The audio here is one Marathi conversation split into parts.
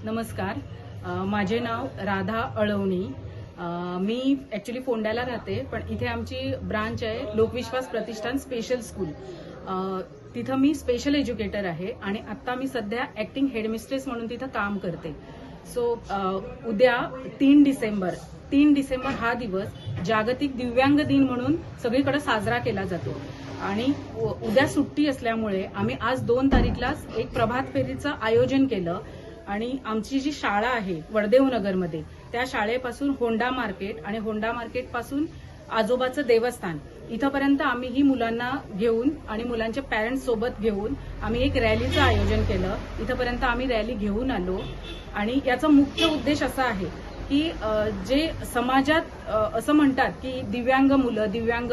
नमस्कार. माझे नाव राधा अळवणी. मी ॲक्च्युली फोंड्याला राहते, पण इथे आमची ब्रांच आहे लोकविश्वास प्रतिष्ठान स्पेशल स्कूल. तिथं मी स्पेशल एज्युकेटर आहे आणि आत्ता मी सध्या ॲक्टिंग हेडमिस्ट्रेस म्हणून तिथं काम करते. सो उद्या 3 डिसेंबर हा दिवस जागतिक दिव्यांग दिन म्हणून सगळीकडे साजरा केला जातो आणि उद्या सुट्टी असल्यामुळे आम्ही आज 2 तारीखलाच एक प्रभात फेरीचं आयोजन केलं आणि आमची जी शाळा आहे वडदेवनगरमध्ये त्या शाळेपासून होंडा मार्केट आणि होंडा मार्केट पासून आजोबाचं देवस्थान इथपर्यंत आम्ही ही मुलांना घेऊन आणि मुलांच्या पॅरेंट्स सोबत घेऊन आम्ही एक रॅलीचं आयोजन केलं. इथपर्यंत आम्ही रॅली घेऊन आलो आणि याचा मुख्य उद्देश असा आहे की जे समाजात असं म्हणतात की दिव्यांग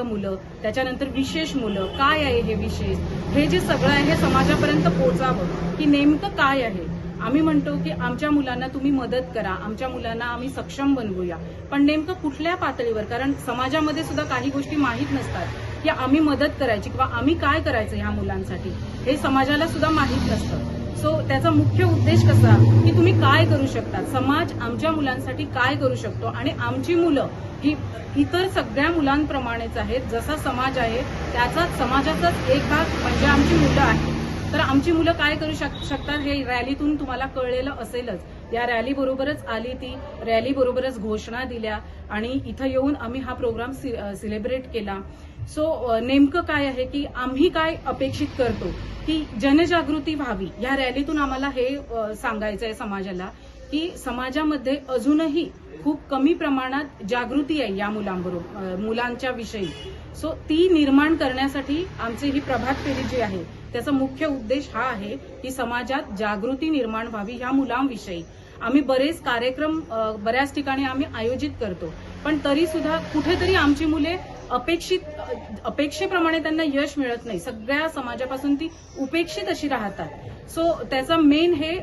मुलं त्याच्यानंतर विशेष मुलं काय आहे हे विशेष, हे जे सगळं आहे हे समाजापर्यंत पोहोचावं की नेमकं काय आहे. आम्ही म्हणतो की आमच्या मुलांना तुम्ही मदत करा, आमच्या मुलांना आम्ही सक्षम बनवूया, पण नेमकं कुठल्या पातळीवर, कारण समाजामध्ये सुद्धा काही गोष्टी माहीत नसतात की आम्ही मदत करायची किंवा आम्ही काय करायचं ह्या मुलांसाठी हे समाजाला सुद्धा माहीत नसतं. सो त्याचा मुख्य उद्देश कसा की तुम्ही काय करू शकता, समाज आमच्या मुलांसाठी काय करू शकतो आणि आमची मुलं ही इतर सगळ्या मुलांप्रमाणेच आहेत. जसा समाज आहे त्याचा समाजाचाच एक भाग म्हणजे आमची मुलं आहेत. तर आमची मुलं काय करू शकतात हे रॅलीतून तुम्हाला कळलेलं असेलच. या रॅली बरोबरच आली, ती रॅली बरोबरच घोषणा दिल्या आणि इथं येऊन आम्ही हा प्रोग्राम सेलिब्रेट केला. सो नेमकं काय आहे की आम्ही काय अपेक्षित करतो की जनजागृती व्हावी. या रॅलीतून आम्हाला हे सांगायचं आहे समाजाला की समाजामध्ये अजूनही खूप कमी प्रमाणात जागृती आहे या मुलांच्या विषयी. सो ती निर्माण करण्यासाठी आमची ही प्रभात फेरी जी आहे त्याचा मुख्य उद्देश हा आहे की समाजात जागृती निर्माण व्हावी ह्या मुलांविषयी. आम्ही बरेच कार्यक्रम बऱ्याच ठिकाणी आम्ही आयोजित करतो, पण तरी सुद्धा कुठेतरी आमची मुले अपेक्षेप्रमाणे त्यांना यश मिळत नाही. सगळ्या समाजापासून ती उपेक्षित अशी राहतात. सो त्याचा मेन हे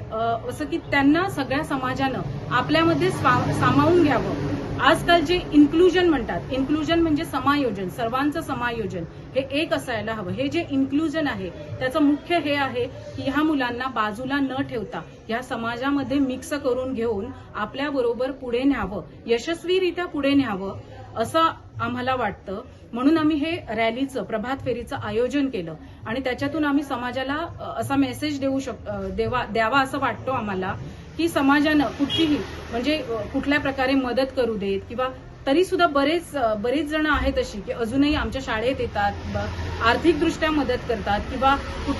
असं की त्यांना सगळ्या समाजानं आपल्यामध्ये सामावून घ्यावं. आजकाल जे इन्क्लुजन म्हणतात, इन्क्लुजन म्हणजे समायोजन, सर्वांचं समायोजन हे एक असायला हवं. हे जे इन्क्लुजन आहे त्याचं मुख्य हे आहे की ह्या मुलांना बाजूला न ठेवता या समाजामध्ये मिक्स करून घेऊन आपल्याबरोबर पुढे न्यावं, यशस्वीरित्या पुढे न्यावं असं आम्हाला वाटतं. म्हणून आम्ही हे रॅलीचं प्रभात फेरीचं आयोजन केलं आणि त्याच्यातून आम्ही समाजाला असा मेसेज द्यावा असं वाटतो आम्हाला की समाजानं कुठलीही म्हणजे कुठल्या प्रकारे मदत करू देत किंवा तरी सुद्धा बरेच जण आहेत अशी की अजूनही आमच्या शाळेत येतात, आर्थिकदृष्ट्या मदत करतात किंवा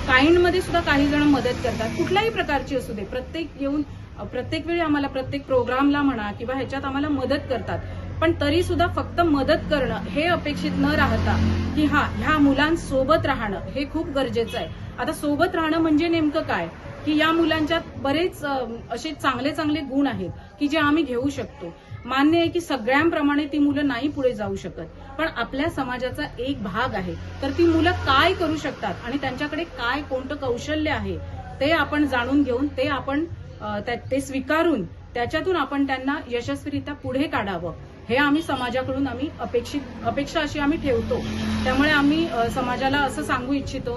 काइंडमध्ये सुद्धा काही जण मदत करतात, कुठल्याही प्रकारची असू दे. प्रत्येक वेळी आम्हाला प्रत्येक प्रोग्रामला म्हणा किंवा ह्याच्यात आम्हाला मदत करतात. पण तरी सुद्धा फक्त मदत करणं हे अपेक्षित न राहता की ह्या मुलांसोबत राहणं हे खूप गरजेचं आहे. आता सोबत राहणं म्हणजे नेमकं काय की या मुलांच्यात बरेच असे चांगले गुण आहेत की जे आम्ही घेऊ शकतो. मान्य आहे की सगळ्यांप्रमाणे ती मुलं नाही पुढे जाऊ शकत, पण आपल्या समाजाचा एक भाग आहे. तर ती मुलं काय करू शकतात आणि त्यांच्याकडे काय कोणतं कौशल्य आहे ते आपण जाणून घेऊन ते स्वीकारून त्याच्यातून आपण त्यांना यशस्वीरित्या पुढे काढावं हे आम्ही समाजाकडून अपेक्षा अशी आम्ही ठेवतो. त्यामुळे आम्ही समाजाला असं सांगू इच्छितो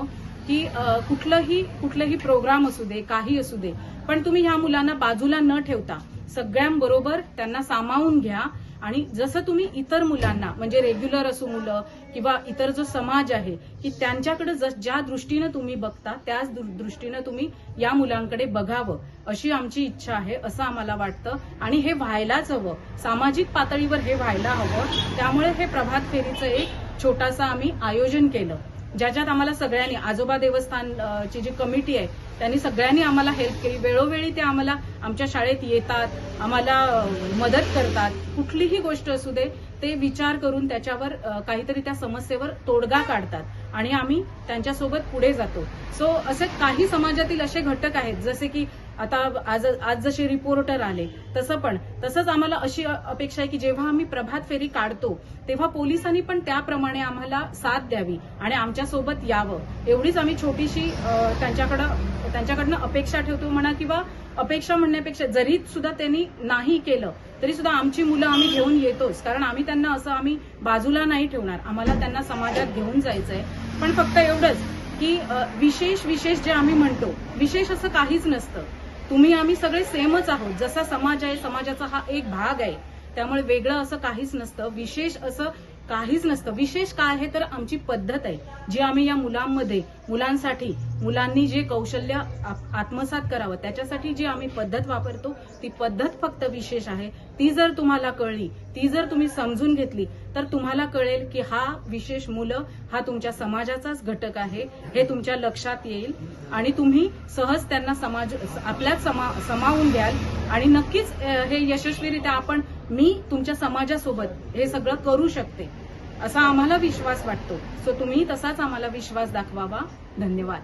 की कुठलंही प्रोग्राम असू दे, काही असू दे, पण तुम्ही ह्या मुलांना बाजूला न ठेवता सगळ्यांबरोबर त्यांना सामावून घ्या आणि जसं तुम्ही इतर मुलांना म्हणजे रेग्युलर असू मुलं किंवा इतर जो समाज आहे की त्यांच्याकडे ज्या दृष्टीनं तुम्ही बघता त्याच दृष्टीनं तुम्ही या मुलांकडे बघावं अशी आमची इच्छा आहे असं आम्हाला वाटतं. आणि हे व्हायलाच हवं, सामाजिक पातळीवर हे व्हायला हवं. त्यामुळे हे प्रभात फेरीचं एक छोटासा आम्ही आयोजन केलं ज्याच्यात आम्हाला सगळ्यांनी, आजोबा देवस्थानची जी कमिटी आहे त्यांनी सगळ्यांनी आम्हाला हेल्प केली. वेळोवेळी ते आम्हाला आमच्या शाळेत येतात, आम्हाला मदत करतात. कुठलीही गोष्ट असू दे ते विचार करून त्याच्यावर काहीतरी त्या समस्येवर तोडगा काढतात आणि आम्ही त्यांच्यासोबत पुढे जातो. सो असे काही समाजातील असे घटक आहेत जसे की आता आज जसे रिपोर्टर आले तसंच आम्हाला अशी अपेक्षा आहे की जेव्हा आम्ही प्रभात फेरी काढतो तेव्हा पोलिसांनी पण त्याप्रमाणे आम्हाला साथ द्यावी आणि आमच्यासोबत यावं. एवढीच आम्ही छोटीशी त्यांच्याकडनं अपेक्षा ठेवतो म्हणा किंवा अपेक्षा म्हणण्यापेक्षा जरी सुद्धा त्यांनी नाही केलं तरी सुद्धा आमची मुलं आम्ही घेऊन येतोच, कारण आम्ही त्यांना असं आम्ही बाजूला नाही ठेवणार. आम्हाला त्यांना समाजात घेऊन जायचंय. पण फक्त एवढंच की विशेष जे आम्ही म्हणतो विशेष असं काहीच नसतं. तुम्ही आम्ही सगळे सेमच आहोत. जसा समाज आहे, समाजाचा हा एक भाग आहे. त्यामुळे वेगळं असं काहीच नसतं, विशेष असं काहीच नसतं. विशेष काय आहे तर आमची पद्धत आहे, जी आम्ही या मुलांसाठी मुलांनी जे कौशल्य आत्मसात करावं त्याच्यासाठी जी आम्ही पद्धत वापरतो, ती पद्धत फक्त विशेष आहे. ती जर तुम्हाला कळली, ती जर तुम्ही समजून घेतली, तर तुम्हाला कळेल की हा विशेष मुलं हा तुमच्या समाजाचाच घटक आहे, हे तुमच्या लक्षात येईल आणि तुम्ही सहज त्यांना आपल्यात समावून घ्याल आणि नक्कीच हे यशस्वीरित्या मी तुमच्या समाजासोबत हे सगळं करू शकते असा आम्हाला विश्वास वाटतो. सो तुम्ही तसाच आम्हाला विश्वास दाखवावा. धन्यवाद.